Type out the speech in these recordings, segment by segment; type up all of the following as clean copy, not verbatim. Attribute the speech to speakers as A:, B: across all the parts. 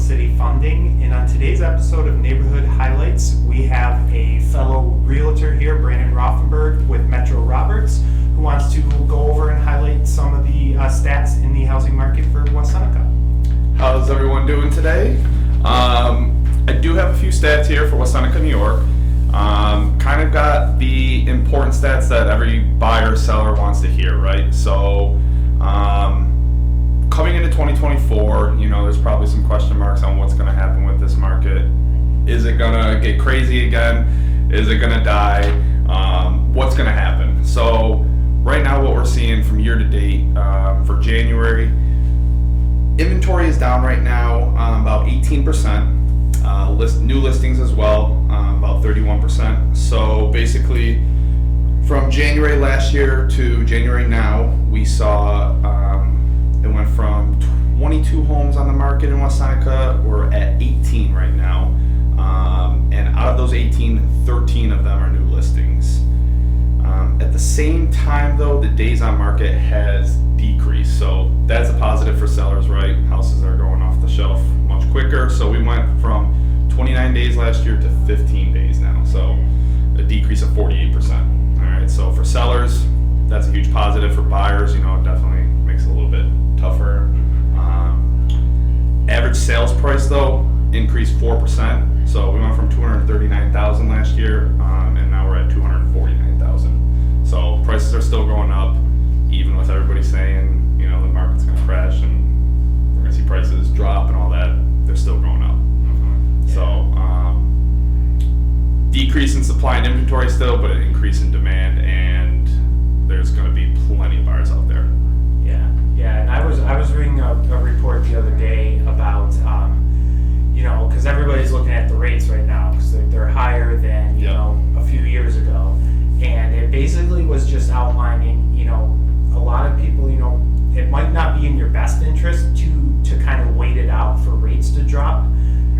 A: city funding, and on today's episode of Neighborhood Highlights, we have a fellow realtor here, Brandon Rothenberg with Metro Roberts, who wants to go over and highlight some of the stats in the housing market for West Seneca.
B: How's everyone doing today? I do have a few stats here for West Seneca, New York. Kind of got the important stats that every buyer or seller wants to hear, right? So, coming into 2024, there's probably some question marks on what's going to happen with this market. Is it going to get crazy again? Is it going to die? What's going to happen? So, right now what we're seeing from year to date for January, inventory is down right now about 18%. New listings as well, about 31%. So basically, from January last year to January now, we saw it went from 22 homes on the market in West Seneca. We're at 18 right now, and out of those 18, 13 of them are new listings. At the same time, though, the days on market has decreased, so that's a positive for sellers, right? Houses are going off the shelf much quicker, so we went from 29 days last year to 15 days now, so a decrease of 48%. All right, so for sellers, that's a huge positive. For buyers, it definitely makes it a little bit tougher. Average sales price, though, increased 4%, so we went from $239,000 last year, and now we're at $249,000. So prices are still going up, even with everybody saying, the market's going to crash and we're going to see prices drop and all that. They're still going up. Yeah. So decrease in supply and inventory still, but an increase in demand, and there's going to be plenty of buyers out there.
A: Yeah, and I was reading a report the other day about, because everybody's looking at the rates right now because they're higher than a few years ago, and it basically was just outlining, a lot of people, it might not be in your best interest to kind of wait it out for rates to drop,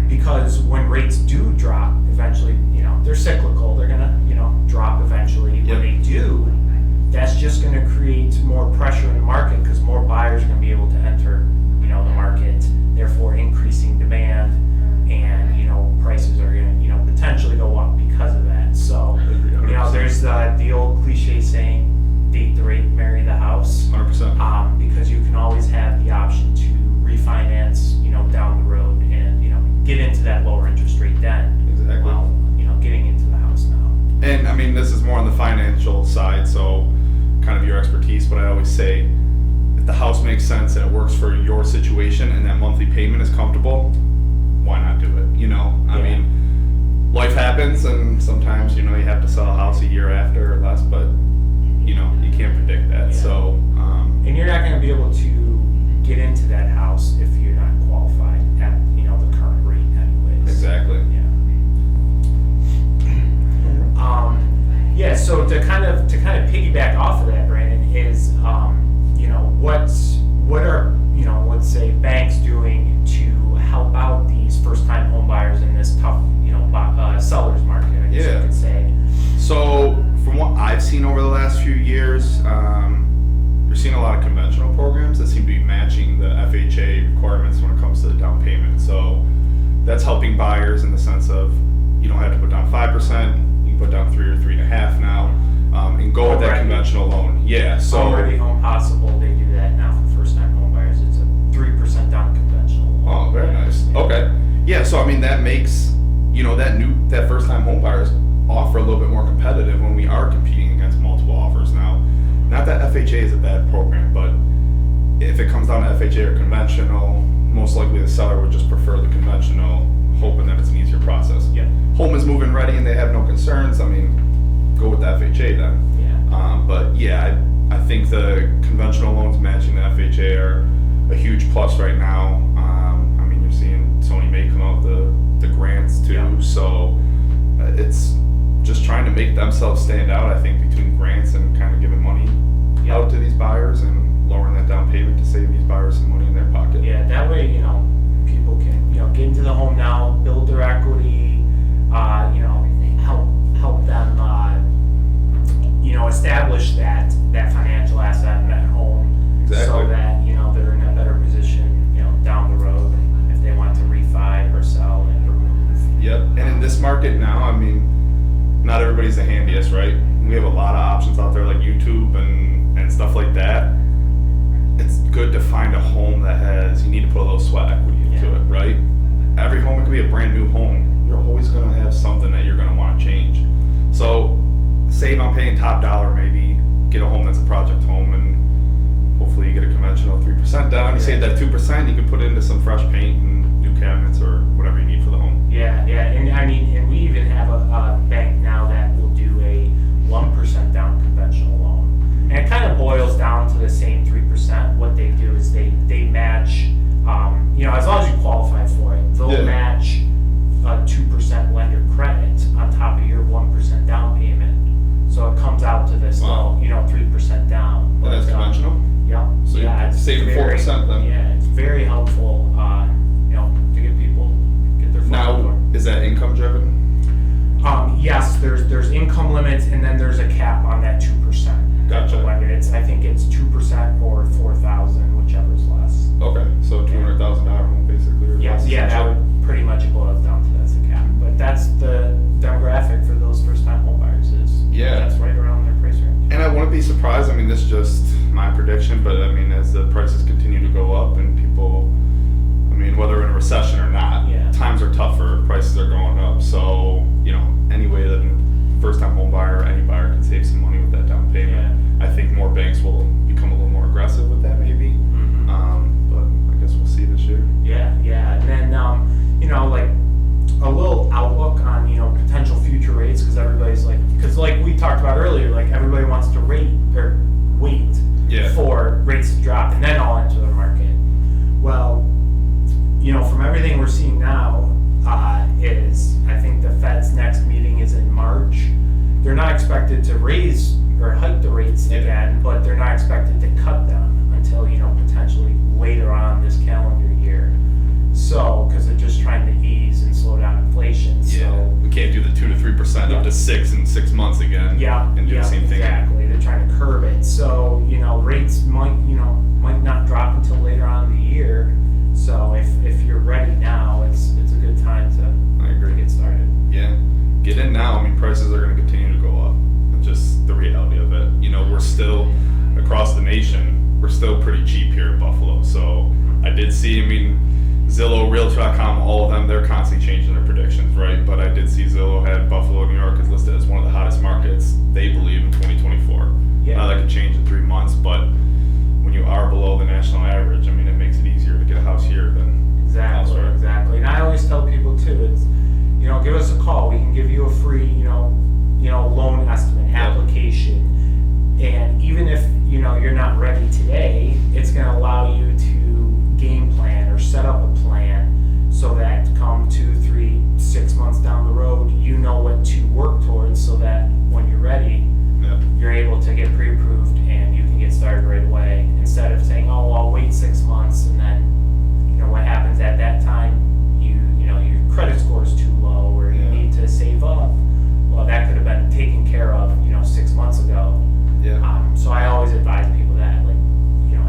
A: because when rates do drop, eventually, they're cyclical. They're gonna, drop eventually. Yep. When they do, that's just going to create more pressure in the market because more buyers are going to be able to enter, the market, therefore increasing demand, and prices are going to potentially go up because of that. So there's the old cliche saying, date the rate, marry the house.
B: 100%.
A: Because you can always have the option to refinance, down the road and get into that lower interest rate then.
B: Exactly.
A: Well, getting into the house now.
B: And this is more on the financial side, so kind of your expertise, but I always say, if the house makes sense and it works for your situation and that monthly payment is comfortable, why not do it? I mean, life happens, and sometimes, you have to sell a house a year after or less, but, you can't predict that.
A: Yeah.
B: So,
A: and you're not going to be able to get into that house if you're not qualified at, the current rate anyways.
B: Exactly.
A: So to kind of piggyback off of that, Brandon, is what are let's say banks doing to help out these first-time home buyers in this tough sellers market, I guess you could say.
B: So from what I've seen over the last few years, you're seeing a lot of conventional programs that seem to be matching the FHA requirements when it comes to the down payment. So that's helping buyers in the sense of you don't have to put down 5%. Put down 3 or 3.5 now, and go with that conventional loan. Yeah, so
A: already Home Possible, they do that now for first-time home buyers. It's a 3% down conventional loan.
B: Oh, very nice. Yeah. Okay, yeah. So I mean, that makes that first-time home buyers offer a little bit more competitive when we are competing against multiple offers now. Not that FHA is a bad program, but if it comes down to FHA or conventional, most likely the seller would just prefer the conventional, hoping that it's an easier process.
A: Yeah.
B: Home is moving ready and they have no concerns. I mean, go with the FHA then.
A: Yeah.
B: But yeah, I think the conventional loans matching the FHA are a huge plus right now. I mean, you're seeing Sony May come out with the grants too. Yeah. So it's just trying to make themselves stand out, I think, between grants and kind of giving money out to these buyers and lowering that down payment to save these buyers some money in their pocket.
A: Yeah, that way, people can, get into the home now, build their equity, help them, establish that financial asset in that home.
B: Exactly.
A: So that, they're in a better position, down the road if they want to refi
B: the handiest, right? We have a lot of options out there like YouTube and stuff like that. It's good to find a home that has, you need to put a little sweat equity into it, right? Every home, it could be a brand new home. You're always going to have something that you're going to want to change. So save on paying top dollar, maybe get a home that's a project home, and hopefully you get a conventional 3% down. You save that 2%, you can put it into some fresh paint and new cabinets or whatever you need for the home.
A: Yeah, and I mean, and we even have a bank now that will do a 1% down conventional loan. And it kind of boils down to the same 3%. What they do is they match, as long as you qualify for it, they'll match a 2% lender credit on top of your 1% down payment. So it comes out to this, 3% down.
B: And that's conventional?
A: Yeah.
B: So
A: it's
B: saving 4% then?
A: Yeah, it's very helpful, to get people, get their foot in the
B: Now,
A: door.
B: is that income driven?
A: Yes, there's income limits, and then there's a cap on that 2%.
B: Gotcha.
A: I think it's 2% or 4,000, whichever is less.
B: Okay, so $200,000 home basically. Or less,
A: Yeah, that would pretty much boils down to that's a cap. But that's the demographic for those first-time home buyers that's right around their price range.
B: And I wouldn't be surprised. I mean, this is just my prediction, but I mean, as the prices continue to go up and people, whether we're in a recession or not, times are tougher, prices are going up. So, any way that a first-time home buyer or any buyer can save some money with that down payment, I think more banks will become a little more aggressive with that maybe. But I guess we'll see this year.
A: Yeah. And then, like a little outlook on, potential future rates, because everybody's like we talked about earlier, like everybody wants to wait for rates to drop and then all into the market. Well, from everything we're seeing now, is I think the Fed's next meeting is in March. They're not expected to raise or hike the rates again, but they're not expected to cut them until, potentially later on this calendar year. So, because they're just trying to ease and slow down inflation.
B: Yeah,
A: so
B: we can't do the 2 to 3% up to 6 in 6 months again. And do the same thing.
A: Exactly. They're trying to curb it. So, rates might not drop until later on in the year. So if you're ready now, it's a good time to get started.
B: Yeah, get in now. Prices are going to continue to go up. It's just the reality of it. We're still across the nation. We're still pretty cheap here in Buffalo. So I did see. Zillow, Realtor.com, all of them, they're constantly changing their predictions, right? But I did see Zillow had Buffalo, New York is listed as one of the hottest markets, they believe, in 2024. Now that could change in 3 months, but when you are below the national average, it makes it easier to get a house here than elsewhere.
A: Exactly. And I always tell people too, it's, give us a call. We can give you a free, loan estimate application. And even if, you're not ready today, it's going to allow you to game plan or set up a plan so that come 2, 3, 6 months down the road, you know what to work towards so that when you're ready, you're able to get pre-approved and you can get started right away, instead of saying, oh, I'll wait 6 months, and then, what happens at that time, your credit score is too low, or you need to save up. Well, that could have been taken care of, 6 months ago. So I always advise people that,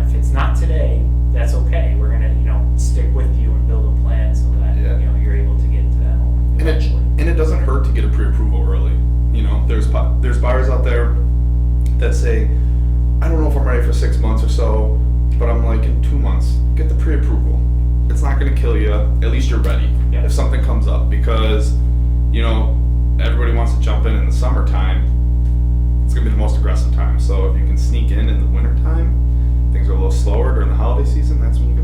A: if it's not today, that's okay. We're gonna, stick with you and build a plan so that, you're able to get to that home eventually.
B: And it doesn't hurt to get a pre-approval early. There's buyers out there that say, I don't know if I'm ready for 6 months or so, but I'm like, in 2 months, get the pre-approval. It's not going to kill you. At least you're ready if something comes up, because, everybody wants to jump in the summertime. It's going to be the most aggressive time. So if you can sneak in the wintertime, things are a little slower during the holiday season, that's when you can